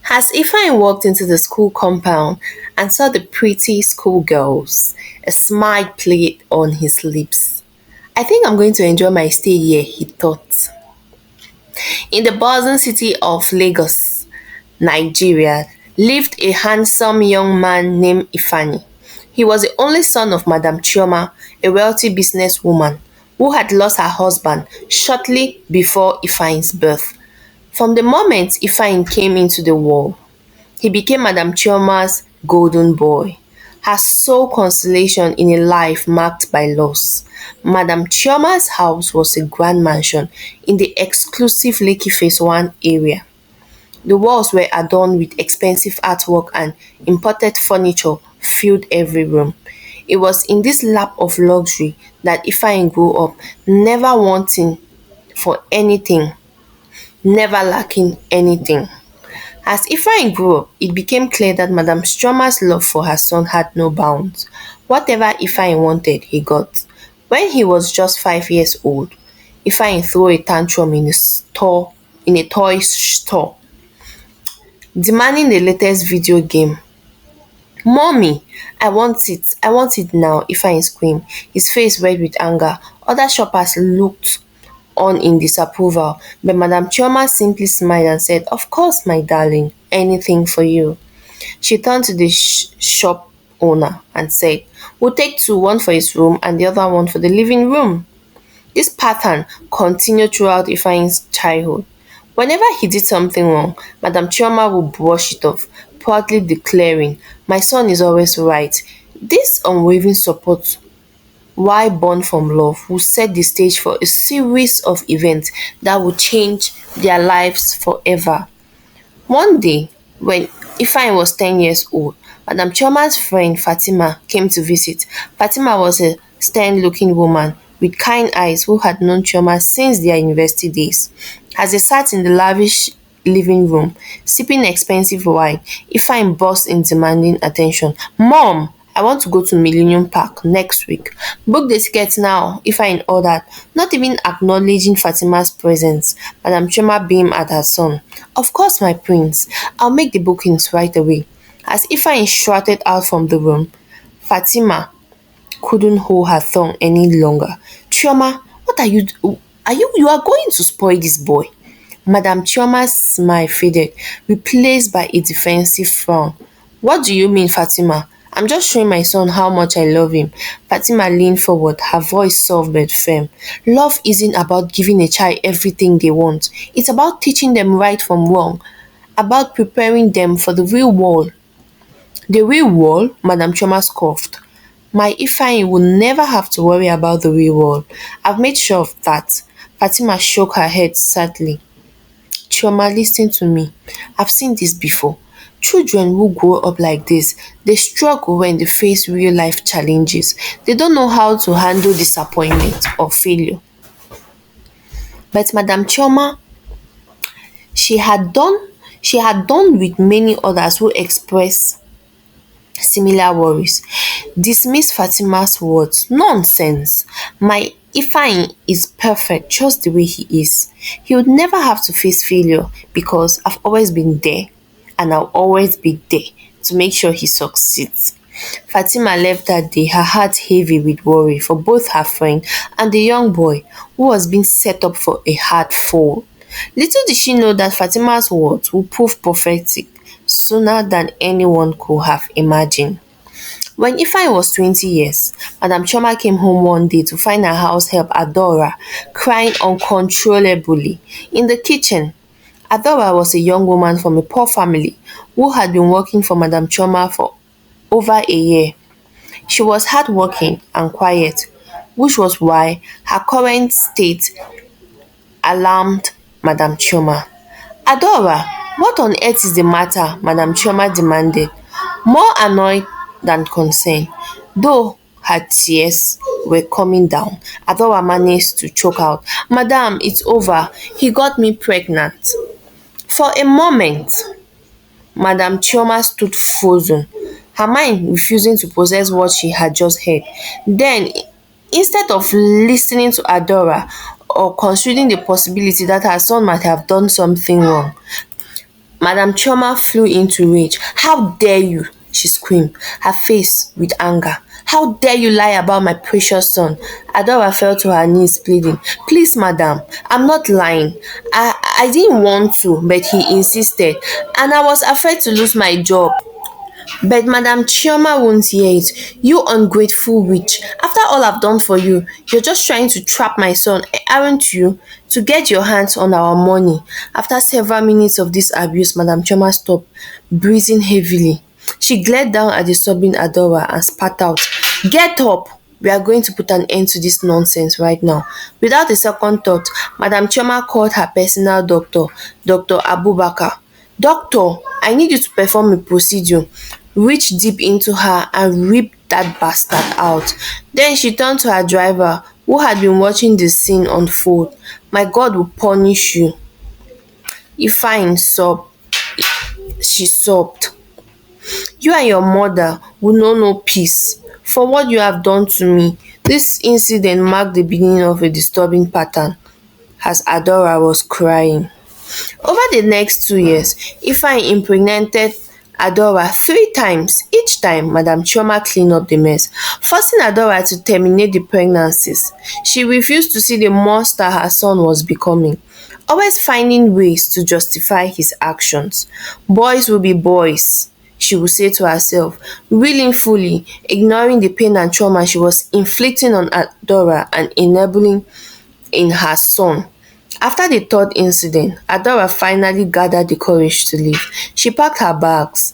As Ifeanyi walked into the school compound and saw the pretty schoolgirls, a smile played on his lips. I think I'm going to enjoy my stay here, he thought. In the bustling city of Lagos, Nigeria, lived a handsome young man named Ifeanyi. He was the only son of Madam Chioma, a wealthy businesswoman who had lost her husband shortly before Ifeanyi's birth. From the moment Ifeanyi came into the world, he became Madam Chioma's golden boy, her sole consolation in a life marked by loss. Madam Chioma's house was a grand mansion in the exclusive Lekki Phase 1 area. The walls were adorned with expensive artwork and imported furniture filled every room. It was in this lap of luxury that Ifeanyi grew up, never wanting for anything, never lacking anything. As Ifeanyi grew up, it became clear that Madam Stroma's love for her son had no bounds. Whatever Ifeanyi wanted, he got. When he was just 5 years old, Ifeanyi threw a tantrum in a toy store, demanding the latest video game. Mommy, I want it now, Ifeanyi screamed, his face red with anger. Other shoppers looked on in disapproval, but Madam Chioma simply smiled and said, "Of course, my darling, anything for you." She turned to the shop owner and said, "We'll take two, one for his room and the other one for the living room." This pattern continued throughout Ifeanyi's childhood. Whenever he did something wrong, Madam Chioma would brush it off, proudly declaring, "My son is always right." This unwavering support, why Born from Love, will set the stage for a series of events that would change their lives forever. One day, when Ifeanyi was 10 years old, Madam Chioma's friend Fatima came to visit. Fatima was a stern-looking woman with kind eyes who had known Chioma since their university days. As they sat in the lavish living room, sipping expensive wine, Ifeanyi burst in demanding attention. "Mom, I want to go to Millennium Park next week. Book the ticket now," Ifeanyi ordered, not even acknowledging Fatima's presence. Madam Chioma beamed at her son. "Of course, my prince. I'll make the bookings right away." As Ifeanyi shouted out from the room, Fatima couldn't hold her tongue any longer. "Chioma, what are you you are going to spoil this boy." Madam Chioma's smile faded, replaced by a defensive frown. "What do you mean, Fatima? I'm just showing my son how much I love him." Fatima leaned forward, her voice soft but firm. "Love isn't about giving a child everything they want. It's about teaching them right from wrong, about preparing them for the real world." "The real world?" Madam Chioma scoffed. "My Ifeanyi will never have to worry about the real world. I've made sure of that." Fatima shook her head sadly. "Chioma, listen to me. I've seen this before. Children who grow up like this, they struggle when they face real life challenges. They don't know how to handle disappointment or failure." But Madam Chioma, she had done she had done with many others who express similar worries, dismissed Fatima's words. "Nonsense. My Ifeanyi is perfect just the way he is. He would never have to face failure because I've always been there and I'll always be there to make sure he succeeds." Fatima left that day, her heart heavy with worry for both her friend and the young boy who was being set up for a hard fall. Little did she know that Fatima's words would prove prophetic sooner than anyone could have imagined. When Ifeanyi was 20 years, Madam Chioma came home one day to find her house help Adora crying uncontrollably in the kitchen. Adora was a young woman from a poor family who had been working for Madam Chioma for over a year. She was hardworking and quiet, which was why her current state alarmed Madam Chioma. "Adora, what on earth is the matter?" Madam Chioma demanded, more annoyed than concerned. Though her tears were coming down, Adora managed to choke out, "Madam, it's over. He got me pregnant." For a moment, Madam Chioma stood frozen, her mind refusing to process what she had just heard. Then, instead of listening to Adora or considering the possibility that her son might have done something wrong, Madam Chioma flew into rage. "How dare you!" she screamed, her face with anger. "How dare you lie about my precious son?" Adora fell to her knees pleading, "Please, madam, I'm not lying. I didn't want to, but he insisted, and I was afraid to lose my job." But Madam Chioma won't hear it. "You ungrateful witch. After all I've done for you, you're just trying to trap my son, aren't you? To get your hands on our money." After several minutes of this abuse, Madam Chioma stopped, breathing heavily. She glared down at the sobbing Adora and spat out, "Get up! We are going to put an end to this nonsense right now." Without a second thought, Madam Chioma called her personal doctor, Dr. Abubakar. "Doctor, I need you to perform a procedure." Reached deep into her and ripped that bastard out. Then she turned to her driver, who had been watching the scene unfold. "My God will punish you." Ifeanyi sobbed. She sobbed. "You and your mother will know no peace for what you have done to me." This incident marked the beginning of a disturbing pattern, as Adora was crying. Over the next 2 years, Ifeanyi impregnated Adora 3 times. Each time, Madam Chioma cleaned up the mess, forcing Adora to terminate the pregnancies. She refused to see the monster her son was becoming, always finding ways to justify his actions. "Boys will be boys," she would say to herself, willingly ignoring the pain and trauma she was inflicting on Adora and enabling in her son. After the third incident, Adora finally gathered the courage to leave. She packed her bags.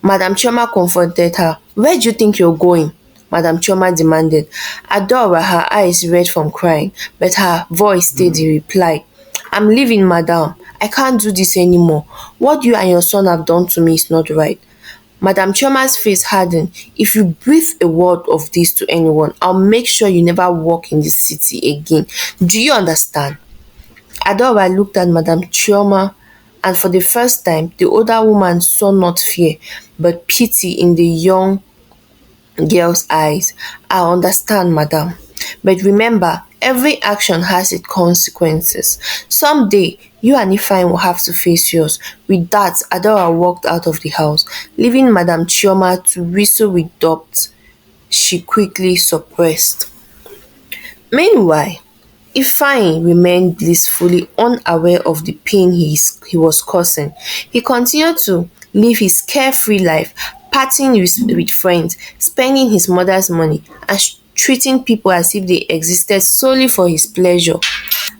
Madam Chioma confronted her. "Where do you think you're going?" Madam Chioma demanded. Adora, her eyes red from crying, but her voice steady, replied, "I'm leaving, madam. I can't do this anymore. What you and your son have done to me is not right." Madam Chioma's face hardened. "If you breathe a word of this to anyone, I'll make sure you never walk in this city again. Do you understand?" Adora looked at Madam Chioma, and for the first time, the older woman saw not fear, but pity in the young girl's eyes. "I understand, madam. But remember, every action has its consequences. Someday, you and Ifeanyi will have to face yours." With that, Adora walked out of the house, leaving Madam Chioma to wrestle with doubts she quickly suppressed. Meanwhile, Ifeanyi remained blissfully unaware of the pain he was causing. He continued to live his carefree life, partying with friends, spending his mother's money, and treating people as if they existed solely for his pleasure.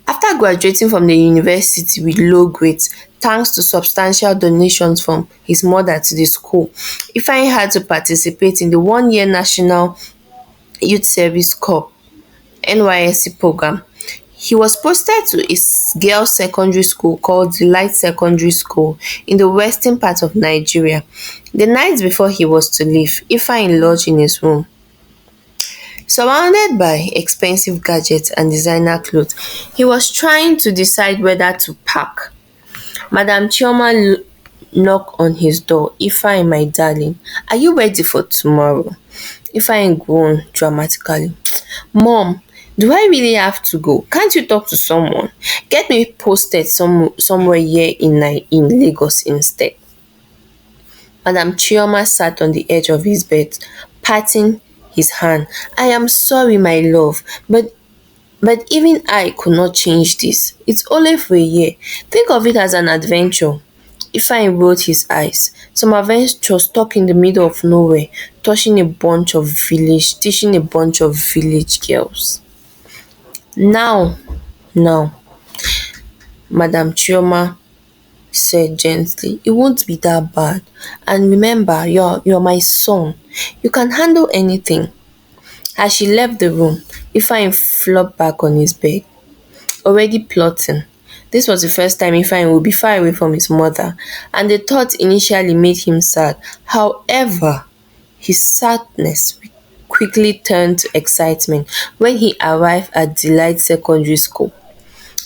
After graduating from the university with low grades, thanks to substantial donations from his mother to the school, Ifeanyi had to participate in the one-year National Youth Service Corps (NYSC) program. He was posted to a girls' secondary school called the Light Secondary School in the western part of Nigeria. The night before he was to leave, Ifeanyi lodged in his room. Surrounded by expensive gadgets and designer clothes, he was trying to decide whether to pack. Madam Chioma knocked on his door. "Ifeanyi, my darling, are you ready for tomorrow?" Ifeanyi groaned dramatically. "Mom, do I really have to go? Can't you talk to someone? Get me posted somewhere here in Lagos instead." Madam Chioma sat on the edge of his bed, patting his hand. "I am sorry, my love, but even I could not change this. It's only for a year. Think of it as an adventure." Ifeanyi rolled his eyes. Some adventure stuck in the middle of nowhere, teaching a bunch of village girls. Now, Madam Chioma said gently, "It won't be that bad. And remember, you're my son. You can handle anything." As she left the room, Ifeanyi flopped back on his bed, already plotting. This was the first time Ifeanyi would be far away from his mother, and the thought initially made him sad. However, his sadness quickly turned to excitement when he arrived at Delight Secondary School.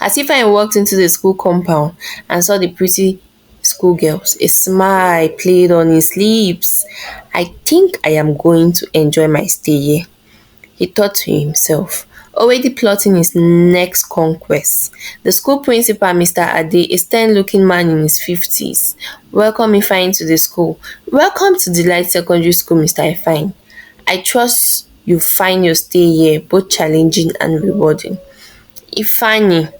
As Ifeanyi walked into the school compound and saw the pretty schoolgirls, a smile played on his lips. "I think I am going to enjoy my stay here," he thought to himself. already plotting his next conquest. The school principal, Mr. Ade, a stern-looking man in his 50s, welcomed Ifeanyi to the school. Welcome to Delight Secondary School, Mr. Ifeanyi. I trust you find your stay here both challenging and rewarding. Ifeanyi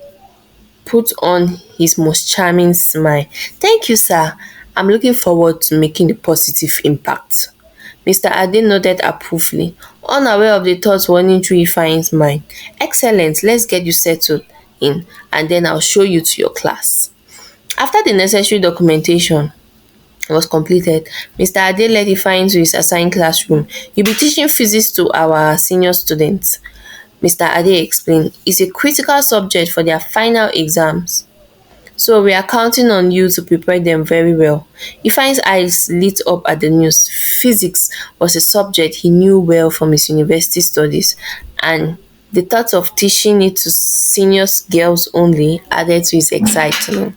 put on his most charming smile. Thank you, sir. I'm looking forward to making a positive impact. Mr. Ade nodded approvingly, unaware of the thoughts running through Ifeanyi's mind. Excellent, let's get you settled in and then I'll show you to your class. After the necessary documentation was completed, Mr. Ade led Ifeanyi to his assigned classroom. You'll be teaching physics to our senior students, Mr. Ade explained. It's a critical subject for their final exams. So we are counting on you to prepare them very well. Ifeanyi's eyes lit up at the news. Physics was a subject he knew well from his university studies, and the thought of teaching it to senior girls only added to his excitement.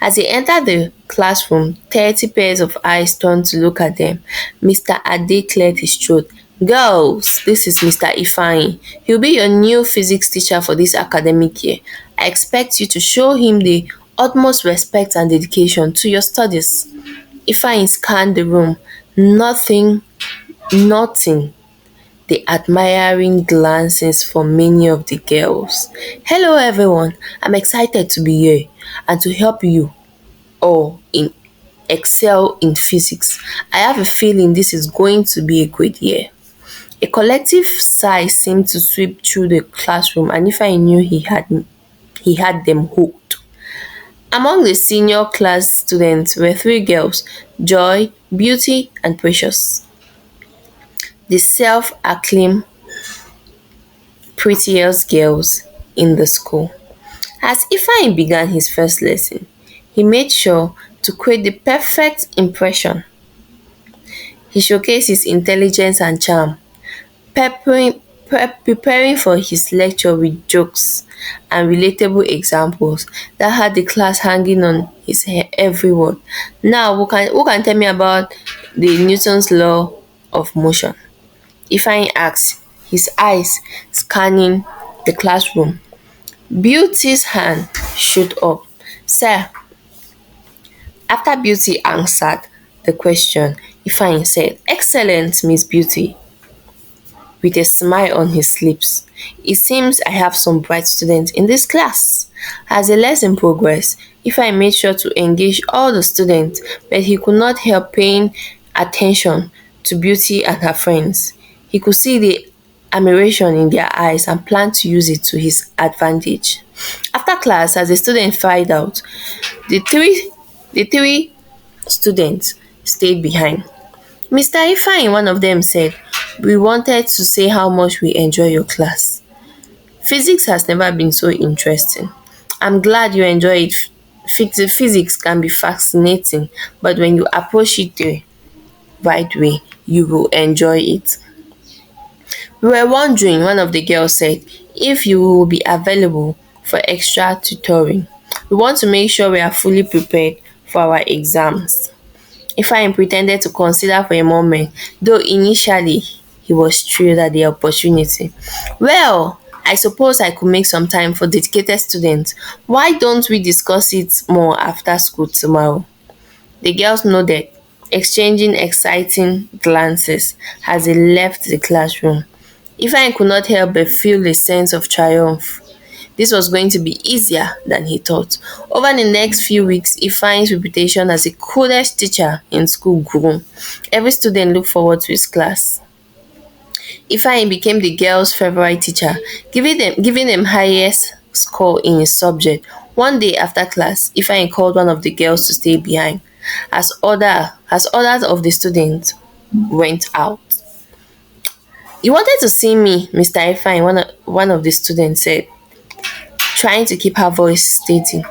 As he entered the classroom, 30 pairs of eyes turned to look at them. Mr. Ade cleared his throat. Girls, this is Mr. Ifeanyi. He'll be your new physics teacher for this academic year. I expect you to show him the utmost respect and dedication to your studies. Ifeanyi scanned the room. Nothing. The admiring glances from many of the girls. Hello everyone, I'm excited to be here and to help you all in excel in physics. I have a feeling this is going to be a great year. A collective sigh seemed to sweep through the classroom, and if I knew he had them hooked. Among the senior class students were three girls, Joy, Beauty, and Precious, the self-acclaimed prettiest girls in the school. As Ifeanyi began his first lesson, he made sure to create the perfect impression. He showcased his intelligence and charm, preparing for his lecture with jokes and relatable examples that had the class hanging on his every word. Now, who can tell me about the Newton's law of motion? Ifeanyi asked, his eyes scanning the classroom. Beauty's hand shot up. Sir, after Beauty answered the question, Ifeanyi said, Excellent, Miss Beauty, with a smile on his lips. It seems I have some bright students in this class. As the lesson progressed, Ifeanyi made sure to engage all the students, but he could not help paying attention to Beauty and her friends. He could see the admiration in their eyes and planned to use it to his advantage. After class, as the students filed out, the three students stayed behind. Mr. Ifeanyi, one of them said, we wanted to say how much we enjoy your class. Physics has never been so interesting. I'm glad you enjoy it. Physics can be fascinating, but when you approach it the right way, you will enjoy it. We were wondering, one of the girls said, if you will be available for extra tutoring. We want to make sure we are fully prepared for our exams. Ifeanyi pretended to consider for a moment, though initially he was thrilled at the opportunity. Well, I suppose I could make some time for dedicated students. Why don't we discuss it more after school tomorrow? The girls nodded, exchanging exciting glances as they left the classroom. Ifeanyi could not help but feel a sense of triumph. This was going to be easier than he thought. Over the next few weeks, Ifeanyi's reputation as the coolest teacher in school grew. Every student looked forward to his class. Ifeanyi became the girls' favorite teacher, giving them highest score in his subject. One day after class, Ifeanyi called one of the girls to stay behind, as others of the students went out. You wanted to see me, Mr. Ifeanyi, one of the students said, trying to keep her voice steady.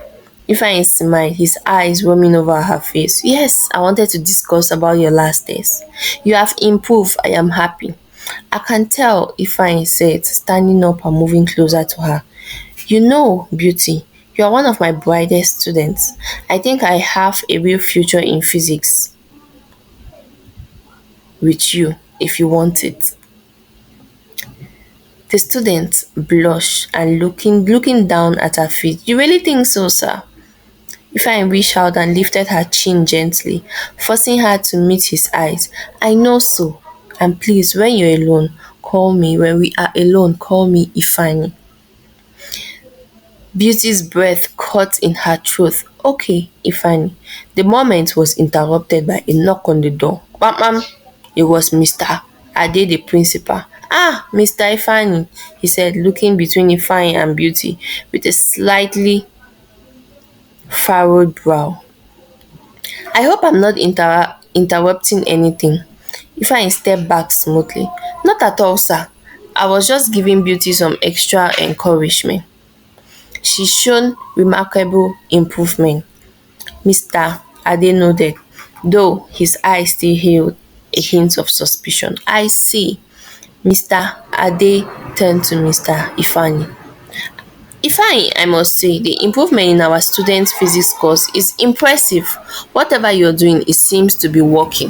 Ifeanyi smiled, his eyes roaming over her face. Yes, I wanted to discuss about your last days. You have improved, I am happy. I can tell, Ifeanyi said, standing up and moving closer to her. You know, Beauty, you are one of my brightest students. I think I have a real future in physics with you, if you want it. The student blushed and looking down at her feet. You really think so, sir? Ifeanyi reached out and lifted her chin gently, forcing her to meet his eyes. I know so. And please, when you're alone, call me. When we are alone, call me Ifeanyi. Beauty's breath caught in her throat. Okay, Ifeanyi. The moment was interrupted by a knock on the door. Bam bam. It was Mr. Ade, the principal. Ah, Mr. Ifeanyi, he said, looking between Ifeanyi and Beauty with a slightly furrowed brow. I hope I'm not interrupting anything. Ifeanyi stepped back smoothly. Not at all, sir. I was just giving Beauty some extra encouragement. She's shown remarkable improvement. Mr. Ade nodded, though his eyes still held a hint of suspicion. I see. Mr. Ade turned to Mr. Ifeanyi. Ifeanyi, I must say, the improvement in our students' physics course is impressive. Whatever you're doing, it seems to be working.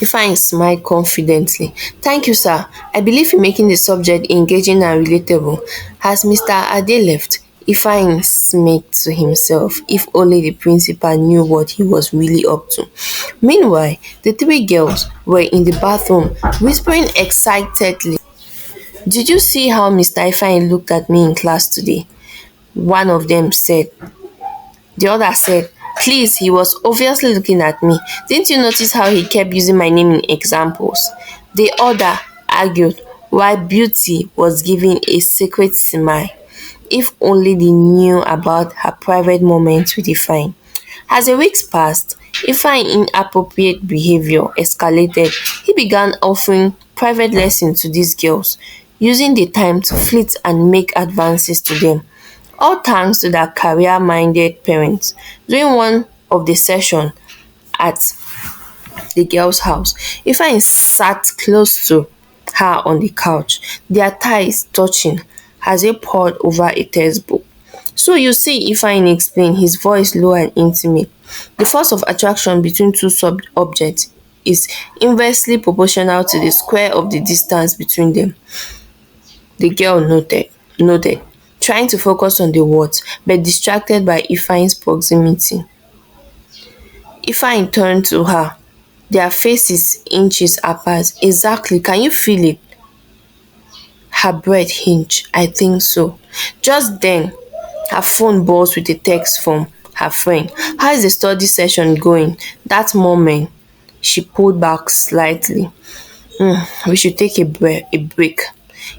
Ifeanyi smiled confidently. Thank you, sir. I believe in making the subject engaging and relatable. Has Mr. Ade left? Ifeanyi smirked to himself. If only the principal knew what he was really up to. Meanwhile, the three girls were in the bathroom, whispering excitedly. Did you see how Mr. Ifeanyi looked at me in class today? One of them said. The other said, please, he was obviously looking at me. Didn't you notice how he kept using my name in examples? The other argued while Beauty was giving a secret smile. If only they knew about her private moments with Ifeanyi. As the weeks passed, Ifeanyi's inappropriate behavior escalated. He began offering private lessons to these girls, using the time to flirt and make advances to them. All thanks to their career-minded parents. During one of the sessions at the girl's house, Ifeanyi sat close to her on the couch, their thighs touching as he pored over a textbook. So you see, Ifeanyi explained, his voice low and intimate. The force of attraction between two objects is inversely proportional to the square of the distance between them. The girl nodded, trying to focus on the words, but distracted by Ifeanyi's proximity. Ifeanyi turned to her, their faces inches apart. Exactly, can you feel it? Her breath hinged. I think so. Just then, her phone buzzed with a text from her friend. How is the study session going? That moment, she pulled back slightly. We should take a break.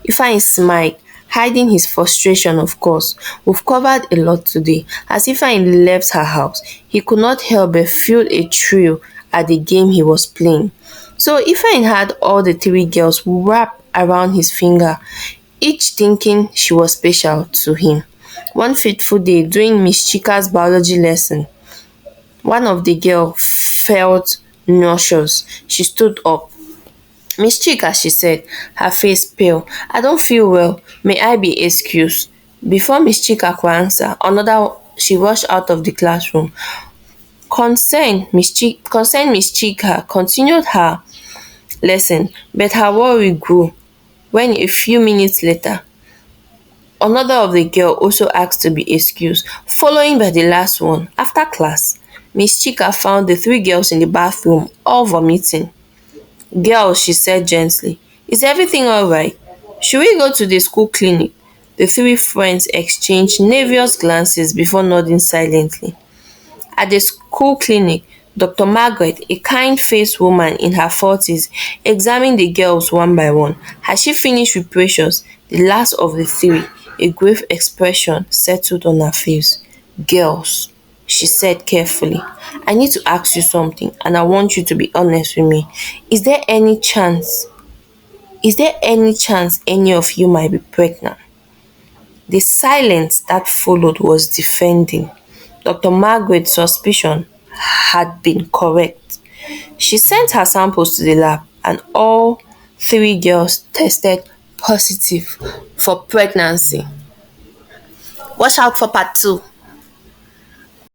Ifeanyi smiled, hiding his frustration, of course. We've covered a lot today. As Ifeanyi left her house, he could not help but feel a thrill at the game he was playing. So Ifeanyi had all the three girls wrapped around his finger, each thinking she was special to him. One fateful day, during Miss Chika's biology lesson, one of the girls felt nauseous. She stood up. Miss Chika, she said, her face pale. I don't feel well. May I be excused? Before Miss Chika could answer, she rushed out of the classroom. Concerned Miss Chika continued her lesson, but her worry grew when a few minutes later, another of the girls also asked to be excused, following by the last one. After class, Miss Chika found the three girls in the bathroom, all vomiting. Girls, she said gently, is everything alright? Should we go to the school clinic? The three friends exchanged nervous glances before nodding silently. At the school clinic, Dr. Margaret, a kind-faced woman in her 40s, examined the girls one by one. As she finished with Precious, the last of the three, a grave expression settled on her face. Girls, she said carefully, I need to ask you something and I want you to be honest with me. Is there any chance any of you might be pregnant? The silence that followed was defending. Dr. Margaret's suspicion had been correct. She sent her samples to the lab and all three girls tested positive for pregnancy. Watch out for part 2.